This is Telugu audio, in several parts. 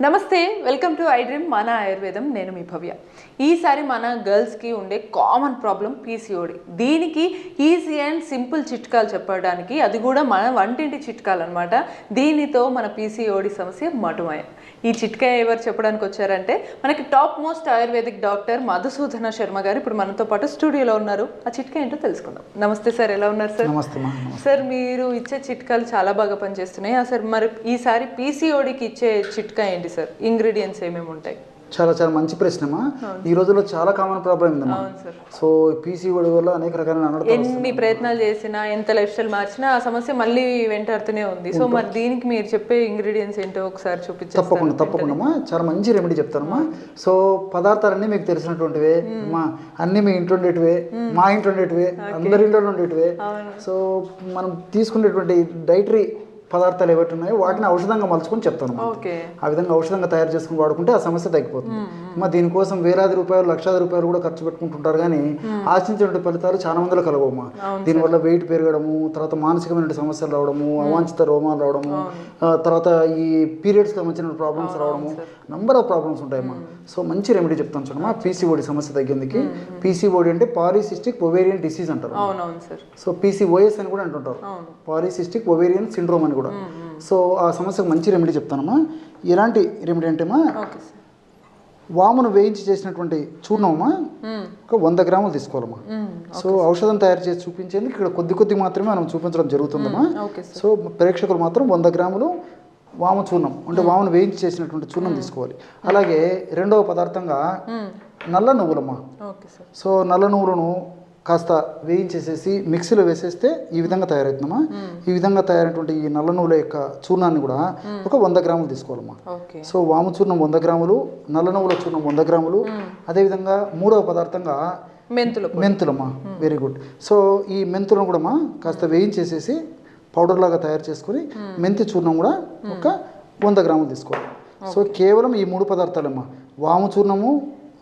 నమస్తే, వెల్కమ్ టు ఐ డ్రీమ్ మన ఆయుర్వేదం. నేను మీ భవ్య. ఈసారి మన గర్ల్స్కి ఉండే కామన్ ప్రాబ్లం పీసీఓడి. దీనికి ఈజీ అండ్ సింపుల్ చిట్కాలు చెప్పడానికి, అది కూడా మన వంటింటి చిట్కాలు అనమాట. దీనితో మన పీసీఓడి సమస్య మటుమాయం. ఈ చిట్కా ఎవరు చెప్పడానికి వచ్చారంటే మనకి top most ayurvedic doctor Madhusudana Sharma గారు ఇప్పుడు మనతో పాటు స్టూడియోలో ఉన్నారు. ఆ చిట్కా ఏంటో తెలుసుకుందాం. నమస్తే సార్, ఎలా ఉన్నారు సార్? నమస్తే సార్, మీరు ఇచ్చే చిట్కాలు చాలా బాగా పనిచేస్తున్నాయి. సార్, మరి ఈసారి పీసీఓడికి ఇచ్చే చిట్కా ఏంటి సార్? ఇంగ్రీడియంట్స్ ఏమేమి ఉంటాయి? చాలా చాలా మంచి ప్రశ్నమా. ఈ రోజుల్లో చాలా కామన్ ప్రాబ్లం ఉందమ్మా. సో పీసీఓడి వల్ల అనేక రకాల ఎన్ని ప్రయత్నాలు చేసినా, ఎంత లైఫ్ స్టైల్ మార్చినా ఆ సమస్య మళ్ళీ వెంటాడుతూనే ఉంది. సో మరి దీనికి మీరు చెప్పే ఇంగ్రీడియంట్స్ ఏంటో ఒకసారి చూపించండి. తప్పకుండా చాలా మంచి రెమెడీ చెప్తానమ్మా. సో పదార్థాలన్నీ మీకు తెలిసినటువంటివే అమ్మా, అన్ని మీ ఇంట్లో ఉండేటివే, మా ఇంట్లో ఉండేటివే, అందరి ఇంట్లో ఉండేటివే. సో మనం తీసుకునేటువంటి డైటరీ పదార్థాలు ఏవైతే ఉన్నాయో వాటిని ఔషధంగా మలుచుకొని చెప్తాను. ఆ విధంగా ఔషధంగా తయారు చేసుకుని వాడుకుంటే ఆ సమస్య తగ్గిపోతుంది. దీనికోసం వేలాది రూపాయలు, లక్షలాది రూపాయలు కూడా ఖర్చు పెట్టుకుంటుంటారు, కానీ ఆశించిన ఫలితాలు చాలా మందిలో కలగమ్మా. దీనివల్ల వెయిట్ పెరగడము, తర్వాత మానసికమైన సమస్యలు రావడము, అవాంఛిత రోమాలు రావడము, తర్వాత ఈ పీరియడ్స్కి సంబంధించిన ప్రాబ్లమ్స్ రావడము, నంబర్ ఆఫ్ ప్రాబ్లమ్స్ ఉంటాయమ్మా. సో మంచి రెమెడీ చెప్తాను చూడమ్మా పీసీఓడి సమస్య తగ్గేందుకు. పీసీఓడి అంటే పాలిసిస్టిక్ ఒవేరియన్ డిసీజ్ అంటారు. సో పీసీఓఎస్ అని కూడా అంటుంటారు, పాలిసిస్టిక్ ఒవేరియన్ సిండ్రోమ్ అని కూడా. సో ఆ సమస్యకు మంచి రెమెడీ చెప్తానమ్మా. ఎలాంటి రెమెడీ అంటేమా, వామును వేయించి చేసినటువంటి చూర్ణమమ్మా ఒక 100 గ్రాములు తీసుకోవాలమ్మా. సో ఔషధం తయారు చేసి చూపించేందుకు ఇక్కడ కొద్ది మాత్రమే మనం చూపించడం జరుగుతుందమ్మా. సో ప్రేక్షకులు మాత్రం 100 గ్రాములు వాము చూర్ణం అంటే వామును వేయించి చేసినటువంటి చూర్ణం తీసుకోవాలి. అలాగే రెండవ పదార్థంగా నల్ల నువ్వులమ్మా. సో నల్ల నువ్వులను కాస్త వేయించేసేసి మిక్సీలో వేసేస్తే ఈ విధంగా తయారవుతుందమ్మా. ఈ విధంగా తయారైనటువంటి ఈ నల్ల నువ్వుల యొక్క చూర్ణాన్ని కూడా ఒక 100 గ్రాములు తీసుకోవాలమ్మా. సో వాము చూర్ణం 100 గ్రాములు, నల్ల నువ్వుల చూర్ణం 100 గ్రాములు. అదేవిధంగా మూడవ పదార్థంగా మెంతులమ్మా. Very good. సో ఈ మెంతులను కూడా కాస్త వేయించేసేసి పౌడర్ లాగా తయారు చేసుకుని మెంతి చూర్ణం కూడా ఒక 100 గ్రాములు తీసుకోవాలి. సో కేవలం ఈ 3 పదార్థాలమ్మా, వాము చూర్ణము,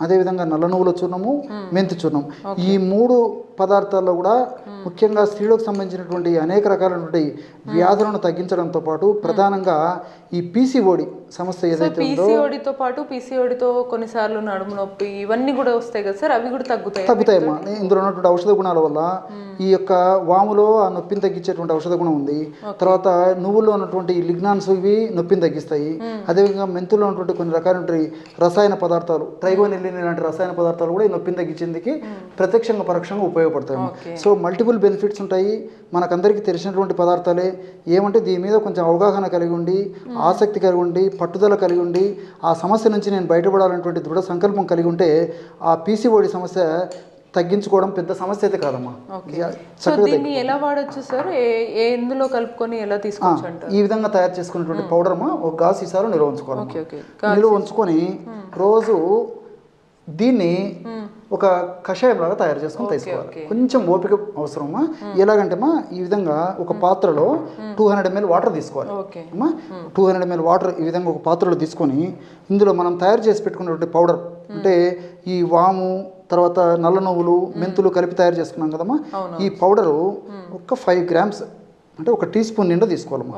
అదేవిధంగా నల్ల నువ్వుల చూర్ణము, మెంతి చూర్ణం. ఈ 3 పదార్థాల్లో కూడా ముఖ్యంగా స్త్రీలకు సంబంధించినటువంటి అనేక రకాలైనటువంటి వ్యాధులను తగ్గించడంతో పాటు ప్రధానంగా ఈ పీసీఓడి సమస్య ఏదైతే ఉందో, పీసీఓడితో పాటు పీసీఓడితో కొన్నిసార్లు నడుము నొప్పి ఇవన్నీ కూడా వస్తాయి కదా సార్, అవి కూడా తగ్గుతాయమ్మా. ఇందులో ఉన్నటువంటి ఔషధ గుణాల వల్ల ఈ యొక్క వాములో ఆ నొప్పిని తగ్గించేటువంటి ఔషధ గుణం ఉంది. తర్వాత నువ్వుల్లో ఉన్నటువంటి లిగ్నాన్స్ ఇవి నొప్పిని తగ్గిస్తాయి. అదేవిధంగా మెంతుల్లో ఉన్నటువంటి కొన్ని రకాలైన రసాయన పదార్థాలు, ట్రైగోనిల్లిన్ ఇలాంటి రసాయన పదార్థాలు కూడా ఈ నొప్పిని తగ్గించేందుకు ప్రత్యక్షంగా పరోక్షంగా ఉపయోగపడతాయి. సో మల్టిపుల్ బెనిఫిట్స్ ఉంటాయి. మనకందరికీ తెలిసినటువంటి పదార్థాలే. ఏమంటే దీని మీద కొంచెం అవగాహన కలిగి ఉండి, ఆసక్తి కలిగి ఉండి, పట్టుదల కలిగి ఉండి, ఆ సమస్య నుంచి నేను బయటపడాలనేటువంటి దృఢ సంకల్పం కలిగి ఉంటే ఆ పీసీఓడి సమస్య తగ్గించుకోవడం పెద్ద సమస్య అయితే కాదమ్మా. ఎలా వాడచ్చు సార్? ఎందులో కలుపుకొని ఎలా తీసుకోవచ్చు? ఈ విధంగా తయారు చేసుకున్నటువంటి పౌడర్ ఒక గాజు సీసాలో నిల్వ ఉంచుకోవాలి. నిల్వ ఉంచుకొని రోజు దీన్ని ఒక కషాయం లాగా తయారు చేసుకొని తీసుకోవాలి. కొంచెం ఓపిక అవసరమా. ఎలాగంటే ఈ విధంగా ఒక పాత్రలో 200 ml వాటర్ తీసుకోవాలి అమ్మా. 200 ml వాటర్ ఈ విధంగా ఒక పాత్రలో తీసుకొని ఇందులో మనం తయారు చేసి పెట్టుకున్నటువంటి పౌడర్ అంటే ఈ వాము, తర్వాత నల్ల నువ్వులు, మెంతులు కలిపి తయారు చేసుకున్నాం కదమ్మా. ఈ పౌడరు ఒక 5 గ్రామ్స్ అంటే ఒక టీ స్పూన్ నిండా తీసుకోవాలమ్మా.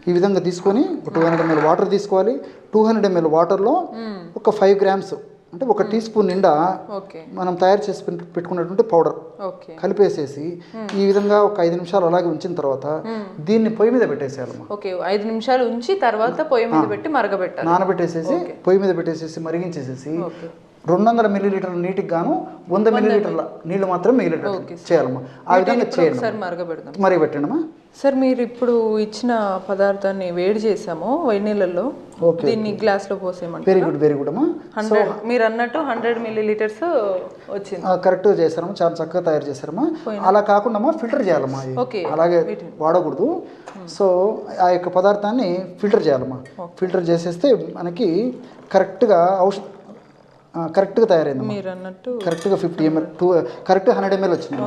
ఈ విధంగా తీసుకొని 200 ml వాటర్ తీసుకోవాలి. 200 ml వాటర్లో ఒక 5 గ్రామ్స్ అంటే ఒక టీ స్పూన్ నిండా మనం తయారు చేసి పెట్టుకున్నటువంటి పౌడర్ కలిపేసేసి ఈ విధంగా ఒక 5 నిమిషాలు అలాగే ఉంచిన తర్వాత దీన్ని పొయ్యి మీద పెట్టేసేయాలమ్మా. 5 నిమిషాలు ఉంచి తర్వాత పొయ్యి మీద పెట్టి మరగబెట్టాలి. నానబెట్టేసేసి పొయ్యి మీద పెట్టేసేసి మరిగించేసేసి 200 మిల్లీలీటర్ల నీటికి గాను 100 మిల్లీలీటర్ల నీళ్లు మాత్రం మిగిలినట్టు చేయాలమ్మా. ఆ విధంగా చేయాలి. మరగబెట్టండమ్మా. సార్, మీరు ఇప్పుడు ఇచ్చిన పదార్థాన్ని వేడి చేసాము వేడి నీళ్ళల్లో, దీన్ని గ్లాస్ లో పోసేయమంటారా? వెరీ గుడ్ అమ్మా. మీరు అన్నట్టు 100 మిల్లీలీటర్స్ వచ్చింది. కరెక్ట్గా చేశారమ్మా, చాలా చక్కగా తయారు చేశారమ్మా. అలా కాకుండా ఫిల్టర్ చేయాలమ్మా. అలాగే వాడకూడదు. సో ఆ యొక్క పదార్థాన్ని ఫిల్టర్ చేయాలమ్మా. ఫిల్టర్ చేసేస్తే మనకి కరెక్ట్గా కరెక్ట్గా తయారైంది. మీరు అన్నట్టు కరెక్ట్గా 50 ml కరెక్ట్ 100 ml వచ్చింది.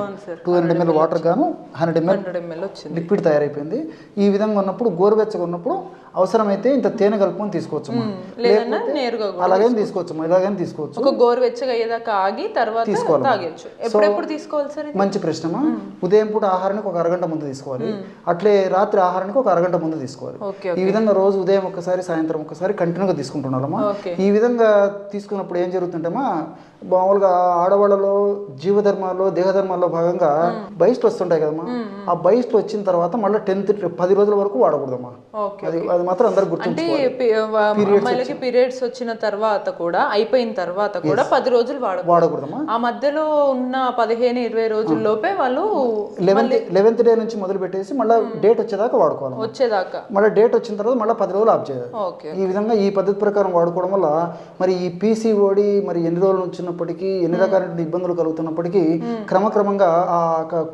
200 ml వాటర్ గాను 100 ml వచ్చింది లిక్విడ్ తయారైపోయింది. ఈ విధంగా ఉన్నప్పుడు గోరువెచ్చగా ఉన్నప్పుడు అవసరమైతే ఇంత తేనె కలుపుకొని తీసుకోవచ్చు, లేదన్నా నేరుగా అలాగైనా తీసుకోవచ్చు, ఇలాగైనా తీసుకోవచ్చు. ఒక గోరువెచ్చగా అయ్యేదాకా ఆగి తర్వాత తాగొచ్చు. ఎప్పుడెప్పుడు తీసుకోవాలి సార్? మంచి ప్రశ్నమా. ఉదయం పూట ఆహారానికి ఒక అరగంట ముందు తీసుకోవాలి, అట్లే రాత్రి ఆహారానికి ఒక అరగంట ముందు తీసుకోవాలి. ఈ విధంగా రోజు ఉదయం ఒకసారి సాయంత్రం ఒకసారి కంటిన్యూగా తీసుకుంటున్నారమ్మా. ఈ విధంగా తీసుకున్నప్పుడు ఏం జరుగుతుంటేమా, మామూలుగా ఆడవాళ్ళలో జీవధర్మాల్లో దేహధర్మాల్లో భాగంగా బయస్ట్ వస్తుంటాయి కదమ్మా. ఆ బయస్ట్ వచ్చిన తర్వాత మళ్ళీ 10 రోజుల వరకు వాడకూడదమ్మా. అది మాత్రం అందరు గుర్తుంచుకోవాలి. అమ్మాయిలకి పీరియడ్స్ వచ్చిన తర్వాత కూడా అయిపోయిన తర్వాత కూడా 10 రోజులు వాడకూడదమ్మా. ఆ మధ్యలో ఉన్న 15-20 రోజుల్లోపే వాళ్ళు 11th డే నుంచి మొదలు పెట్టేసి మళ్ళీ డేట్ వచ్చేదాకా వాడుకోవాలి. మళ్ళీ డేట్ వచ్చిన తర్వాత మళ్ళీ 10 రోజులు ఆఫ్ చేయాలి. ఈ విధంగా ఈ పద్ధతి ప్రకారం వాడుకోవడం వల్ల మరి ఈ పీసీఓడి మరి ఎన్ని రోజుల నుంచి ఉన్నప్పటికీ ఎన్ని రకాలైన ఇబ్బందులు కలుగుతున్నప్పటికీ క్రమక్రమంగా ఆ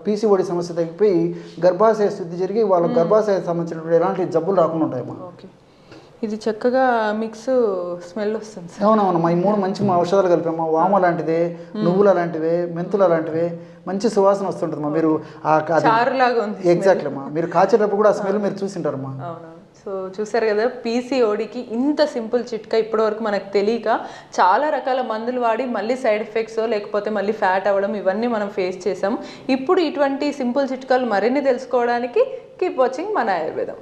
పీసీఓడి సమస్య తగ్గిపోయి గర్భాశయ శుద్ధి జరిగి వాళ్ళ గర్భాశయ సంబంధించినటువంటి ఎలాంటి జబ్బులు రాకుండా ఉంటాయమ్మా. ఇది చక్కగా మిక్స్ స్మెల్ వస్తుంది. అవునవునమ్మా. ఈ 3 మంచి ఔషధాలు కలిపామా. వామ లాంటిదే, నువ్వులు అలాంటివే, మెంతులు అలాంటివే, మంచి సువాసన వస్తుంటుందమ్మా. మీరు ఎగ్జాక్ట్లీ అమ్మా, మీరు కాచేటప్పుడు కూడా ఆ స్మెల్ మీరు చూసింటారమ్మా. సో చూసారు కదా, పీసీఓడికి ఇంత సింపుల్ చిట్కా ఇప్పటివరకు మనకు తెలియక చాలా రకాల మందులు వాడి మళ్ళీ సైడ్ ఎఫెక్ట్స్ లేకపోతే మళ్ళీ ఫ్యాట్ అవ్వడం ఇవన్నీ మనం ఫేస్ చేసాం. ఇప్పుడు ఇటువంటి సింపుల్ చిట్కాలు మరిన్ని తెలుసుకోవడానికి కీప్ వాచింగ్ మన ఆయుర్వేదం.